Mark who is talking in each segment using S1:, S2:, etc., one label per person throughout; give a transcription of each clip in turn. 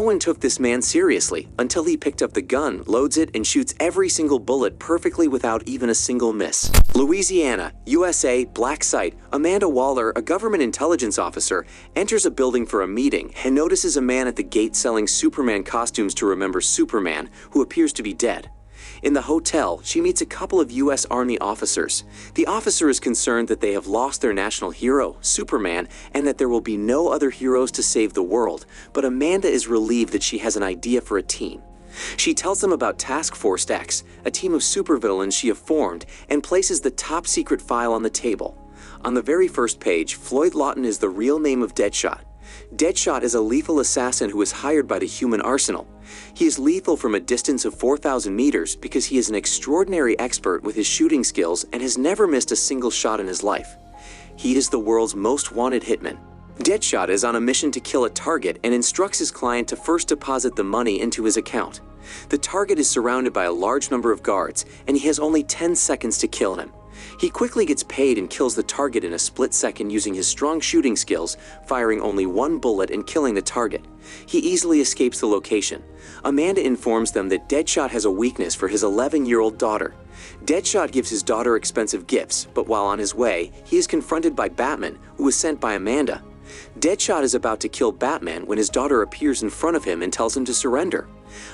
S1: No one took this man seriously until he picked up the gun, loads it, and shoots every single bullet perfectly without even a single miss. Louisiana, USA, black site. Amanda Waller, a government intelligence officer, enters a building for a meeting and notices a man at the gate selling Superman costumes to remember Superman, who appears to be dead. In the hotel, she meets a couple of U.S. Army officers. The officer is concerned that they have lost their national hero, Superman, and that there will be no other heroes to save the world, but Amanda is relieved that she has an idea for a team. She tells them about Task Force X, a team of supervillains she has formed, and places the top-secret file on the table. On the very first page, Floyd Lawton is the real name of Deadshot. Deadshot is a lethal assassin who is hired by the human arsenal. He is lethal from a distance of 4,000 meters because he is an extraordinary expert with his shooting skills and has never missed a single shot in his life. He is the world's most wanted hitman. Deadshot is on a mission to kill a target and instructs his client to first deposit the money into his account. The target is surrounded by a large number of guards, and he has only 10 seconds to kill him. He quickly gets paid and kills the target in a split second using his strong shooting skills, firing only one bullet and killing the target. He easily escapes the location. Amanda informs them that Deadshot has a weakness for his 11-year-old daughter. Deadshot gives his daughter expensive gifts, but while on his way, he is confronted by Batman, who was sent by Amanda. Deadshot is about to kill Batman when his daughter appears in front of him and tells him to surrender.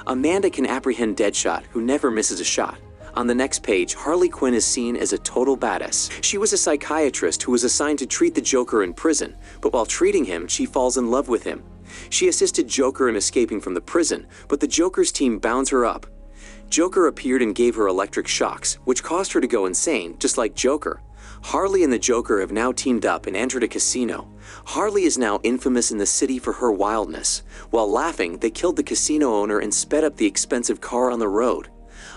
S1: Amanda can apprehend Deadshot, who never misses a shot. On the next page, Harley Quinn is seen as a total badass. She was a psychiatrist who was assigned to treat the Joker in prison, but while treating him, she falls in love with him. She assisted Joker in escaping from the prison, but the Joker's team bounds her up. Joker appeared and gave her electric shocks, which caused her to go insane, just like Joker. Harley and the Joker have now teamed up and entered a casino. Harley is now infamous in the city for her wildness. While laughing, they killed the casino owner and sped up the expensive car on the road.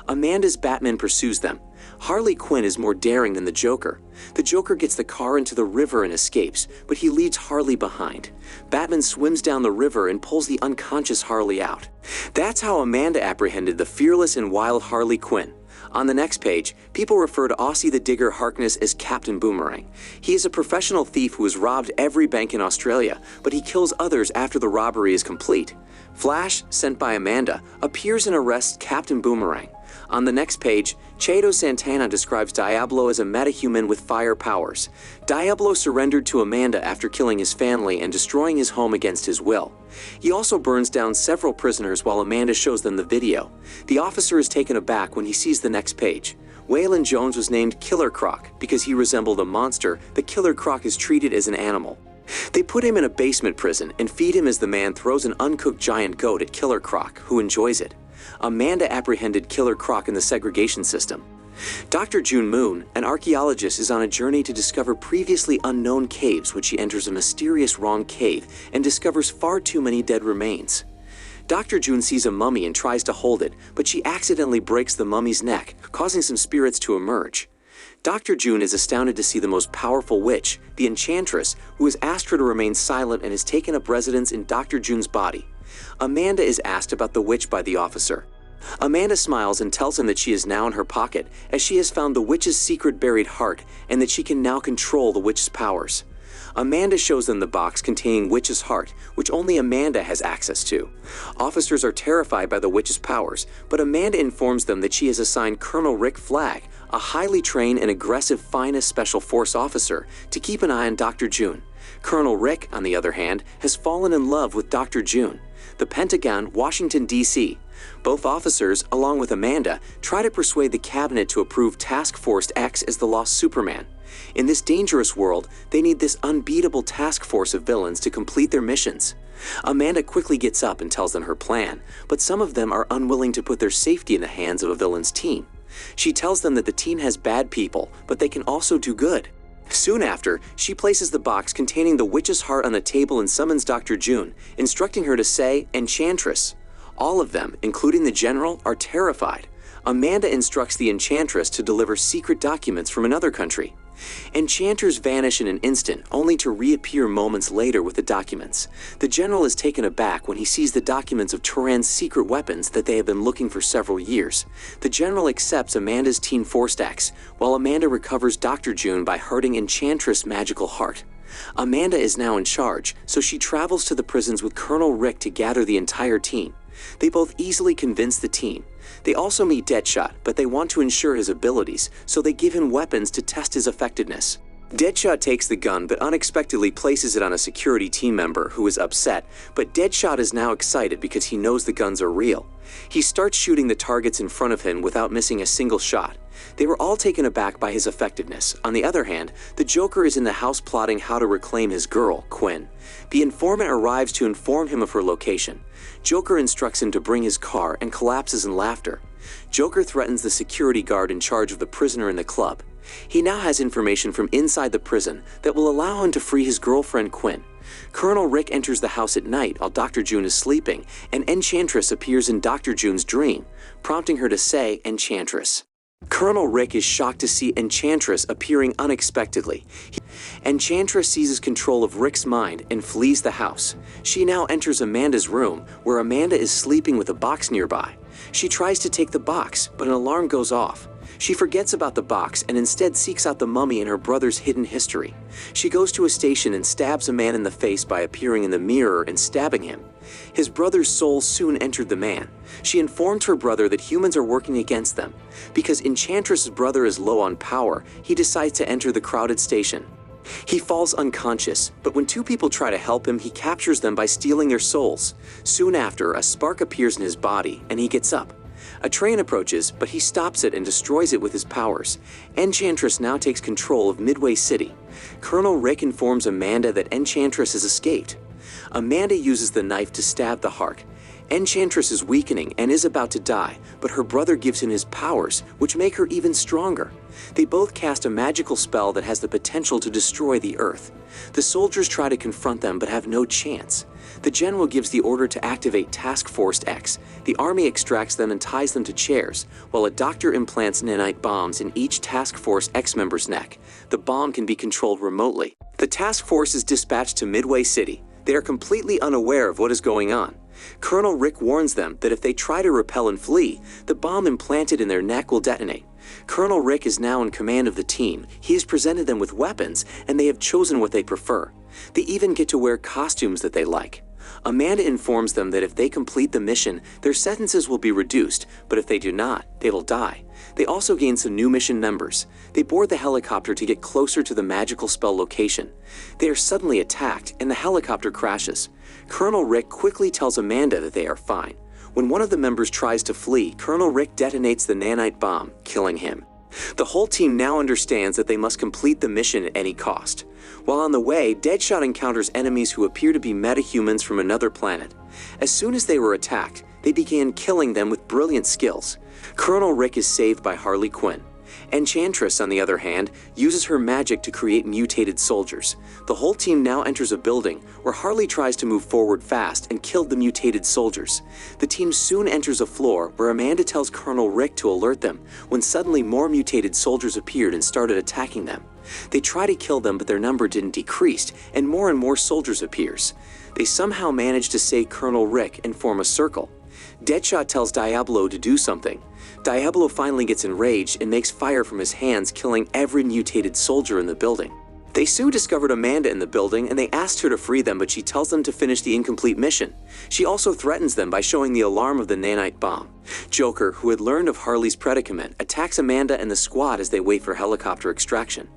S1: Amanda's Batman pursues them. Harley Quinn is more daring than the Joker. The Joker gets the car into the river and escapes, but he leaves Harley behind. Batman swims down the river and pulls the unconscious Harley out. That's how Amanda apprehended the fearless and wild Harley Quinn. On the next page, people refer to Aussie the Digger Harkness as Captain Boomerang. He is a professional thief who has robbed every bank in Australia, but he kills others after the robbery is complete. Flash, sent by Amanda, appears and arrests Captain Boomerang. On the next page, Cheeto Santana describes Diablo as a metahuman with fire powers. Diablo surrendered to Amanda after killing his family and destroying his home against his will. He also burns down several prisoners while Amanda shows them the video. The officer is taken aback when he sees the next page. Waylon Jones was named Killer Croc because he resembled a monster that Killer Croc is treated as an animal. They put him in a basement prison and feed him as the man throws an uncooked giant goat at Killer Croc, who enjoys it. Amanda apprehended Killer Croc in the segregation system. Dr. June Moon, an archaeologist, is on a journey to discover previously unknown caves when she enters a mysterious wrong cave and discovers far too many dead remains. Dr. June sees a mummy and tries to hold it, but she accidentally breaks the mummy's neck, causing some spirits to emerge. Dr. June is astounded to see the most powerful witch, the Enchantress, who has asked her to remain silent and has taken up residence in Dr. June's body. Amanda is asked about the witch by the officer. Amanda smiles and tells him that she is now in her pocket, as she has found the witch's secret buried heart and that she can now control the witch's powers. Amanda shows them the box containing Witch's heart, which only Amanda has access to. Officers are terrified by the witch's powers, but Amanda informs them that she has assigned Colonel Rick Flagg, a highly trained and aggressive finest special force officer, to keep an eye on Dr. June. Colonel Rick, on the other hand, has fallen in love with Dr. June. The Pentagon, Washington, D.C. Both officers, along with Amanda, try to persuade the cabinet to approve Task Force X as the lost Superman. In this dangerous world, they need this unbeatable task force of villains to complete their missions. Amanda quickly gets up and tells them her plan, but some of them are unwilling to put their safety in the hands of a villain's team. She tells them that the team has bad people, but they can also do good. Soon after, she places the box containing the witch's heart on the table and summons Dr. June, instructing her to say, "Enchantress." All of them, including the general, are terrified. Amanda instructs the Enchantress to deliver secret documents from another country. Enchanters vanish in an instant, only to reappear moments later with the documents. The general is taken aback when he sees the documents of Turan's secret weapons that they have been looking for several years. The general accepts Amanda's Team Force X, while Amanda recovers Dr. June by hurting Enchantress' magical heart. Amanda is now in charge, so she travels to the prisons with Colonel Rick to gather the entire team. They both easily convince the team. They also meet Deadshot, but they want to ensure his abilities, so they give him weapons to test his effectiveness. Deadshot takes the gun but unexpectedly places it on a security team member who is upset, but Deadshot is now excited because he knows the guns are real. He starts shooting the targets in front of him without missing a single shot. They were all taken aback by his effectiveness. On the other hand, the Joker is in the house plotting how to reclaim his girl, Quinn. The informant arrives to inform him of her location. Joker instructs him to bring his car and collapses in laughter. Joker threatens the security guard in charge of the prisoner in the club. He now has information from inside the prison that will allow him to free his girlfriend Quinn. Colonel Rick enters the house at night while Dr. June is sleeping, and Enchantress appears in Dr. June's dream, prompting her to say Enchantress. Colonel Rick is shocked to see Enchantress appearing unexpectedly. Enchantress seizes control of Rick's mind and flees the house. She now enters Amanda's room, where Amanda is sleeping with a box nearby. She tries to take the box, but an alarm goes off. She forgets about the box and instead seeks out the mummy in her brother's hidden history. She goes to a station and stabs a man in the face by appearing in the mirror and stabbing him. His brother's soul soon entered the man. She informs her brother that humans are working against them. Because Enchantress's brother is low on power, he decides to enter the crowded station. He falls unconscious, but when two people try to help him, he captures them by stealing their souls. Soon after, a spark appears in his body, and he gets up. A train approaches, but he stops it and destroys it with his powers. Enchantress now takes control of Midway City. Colonel Rick informs Amanda that Enchantress has escaped. Amanda uses the knife to stab the heart. Enchantress is weakening and is about to die, but her brother gives him his powers, which make her even stronger. They both cast a magical spell that has the potential to destroy the Earth. The soldiers try to confront them but have no chance. The general gives the order to activate Task Force X. The army extracts them and ties them to chairs, while a doctor implants nanite bombs in each Task Force X member's neck. The bomb can be controlled remotely. The task force is dispatched to Midway City. They are completely unaware of what is going on. Colonel Rick warns them that if they try to repel and flee, the bomb implanted in their neck will detonate. Colonel Rick is now in command of the team. He has presented them with weapons, and they have chosen what they prefer. They even get to wear costumes that they like. Amanda informs them that if they complete the mission, their sentences will be reduced, but if they do not, they will die. They also gain some new mission members. They board the helicopter to get closer to the magical spell location. They are suddenly attacked, and the helicopter crashes. Colonel Rick quickly tells Amanda that they are fine. When one of the members tries to flee, Colonel Rick detonates the nanite bomb, killing him. The whole team now understands that they must complete the mission at any cost. While on the way, Deadshot encounters enemies who appear to be metahumans from another planet. As soon as they were attacked, they began killing them with brilliant skills. Colonel Rick is saved by Harley Quinn. Enchantress, on the other hand, uses her magic to create mutated soldiers. The whole team now enters a building where Harley tries to move forward fast and kill the mutated soldiers. The team soon enters a floor where Amanda tells Colonel Rick to alert them, when suddenly more mutated soldiers appeared and started attacking them. They try to kill them, but their number didn't decrease, and more soldiers appears. They somehow manage to save Colonel Rick and form a circle. Deadshot tells Diablo to do something. Diablo finally gets enraged and makes fire from his hands, killing every mutated soldier in the building. They soon discovered Amanda in the building, and they asked her to free them, but she tells them to finish the incomplete mission. She also threatens them by showing the alarm of the nanite bomb. Joker, who had learned of Harley's predicament, attacks Amanda and the squad as they wait for helicopter extraction.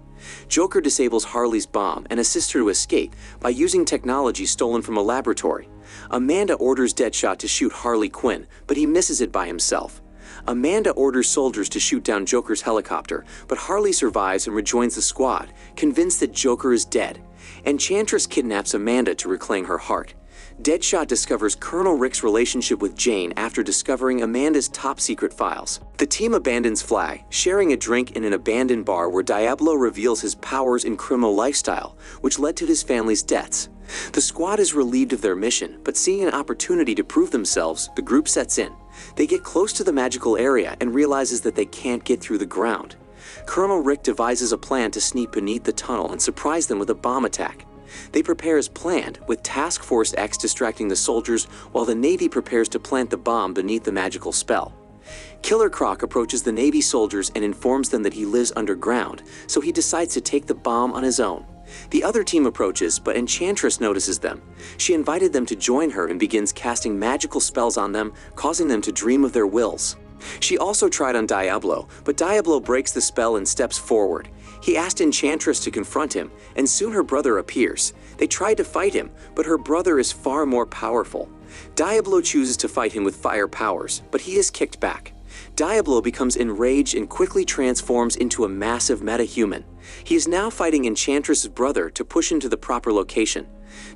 S1: Joker disables Harley's bomb and assists her to escape by using technology stolen from a laboratory. Amanda orders Deadshot to shoot Harley Quinn, but he misses it by himself. Amanda orders soldiers to shoot down Joker's helicopter, but Harley survives and rejoins the squad, convinced that Joker is dead. Enchantress kidnaps Amanda to reclaim her heart. Deadshot discovers Colonel Rick's relationship with Jane after discovering Amanda's top-secret files. The team abandons Flag, sharing a drink in an abandoned bar where Diablo reveals his powers and criminal lifestyle, which led to his family's deaths. The squad is relieved of their mission, but seeing an opportunity to prove themselves, the group sets in. They get close to the magical area and realizes that they can't get through the ground. Colonel Rick devises a plan to sneak beneath the tunnel and surprise them with a bomb attack. They prepare as planned, with Task Force X distracting the soldiers while the Navy prepares to plant the bomb beneath the magical spell. Killer Croc approaches the Navy soldiers and informs them that he lives underground, so he decides to take the bomb on his own. The other team approaches, but Enchantress notices them. She invited them to join her and begins casting magical spells on them, causing them to dream of their wills. She also tried on Diablo, but Diablo breaks the spell and steps forward. He asked Enchantress to confront him, and soon her brother appears. They tried to fight him, but her brother is far more powerful. Diablo chooses to fight him with fire powers, but he is kicked back. Diablo becomes enraged and quickly transforms into a massive metahuman. He is now fighting Enchantress's brother to push him to the proper location.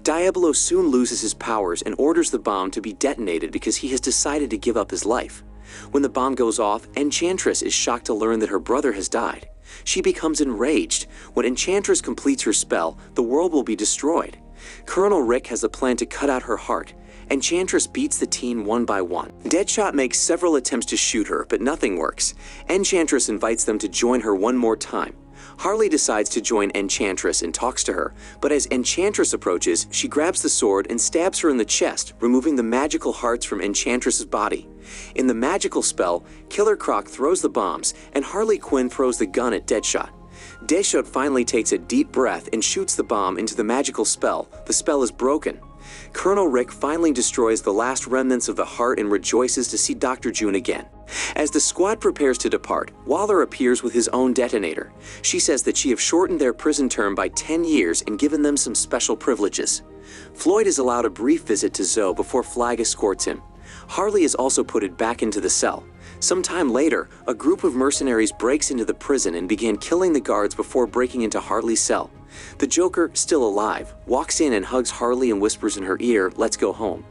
S1: Diablo soon loses his powers and orders the bomb to be detonated because he has decided to give up his life. When the bomb goes off, Enchantress is shocked to learn that her brother has died. She becomes enraged. When Enchantress completes her spell, the world will be destroyed. Colonel Rick has a plan to cut out her heart. Enchantress beats the teen one by one. Deadshot makes several attempts to shoot her, but nothing works. Enchantress invites them to join her one more time. Harley decides to join Enchantress and talks to her, but as Enchantress approaches, she grabs the sword and stabs her in the chest, removing the magical hearts from Enchantress's body. In the magical spell, Killer Croc throws the bombs, and Harley Quinn throws the gun at Deadshot. Deadshot finally takes a deep breath and shoots the bomb into the magical spell. The spell is broken. Colonel Rick finally destroys the last remnants of the heart and rejoices to see Dr. June again. As the squad prepares to depart, Waller appears with his own detonator. She says that she have shortened their prison term by 10 years and given them some special privileges. Floyd is allowed a brief visit to Zoe before Flag escorts him. Harley is also put back into the cell. Sometime later, a group of mercenaries breaks into the prison and begin killing the guards before breaking into Harley's cell. The Joker, still alive, walks in and hugs Harley and whispers in her ear, "Let's go home."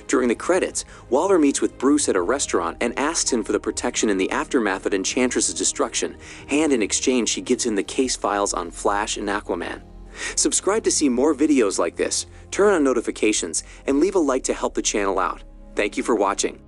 S1: During the credits, Waller meets with Bruce at a restaurant and asks him for the protection in the aftermath of Enchantress's destruction, and in exchange she gives him the case files on Flash and Aquaman. Subscribe to see more videos like this, turn on notifications, and leave a like to help the channel out. Thank you for watching.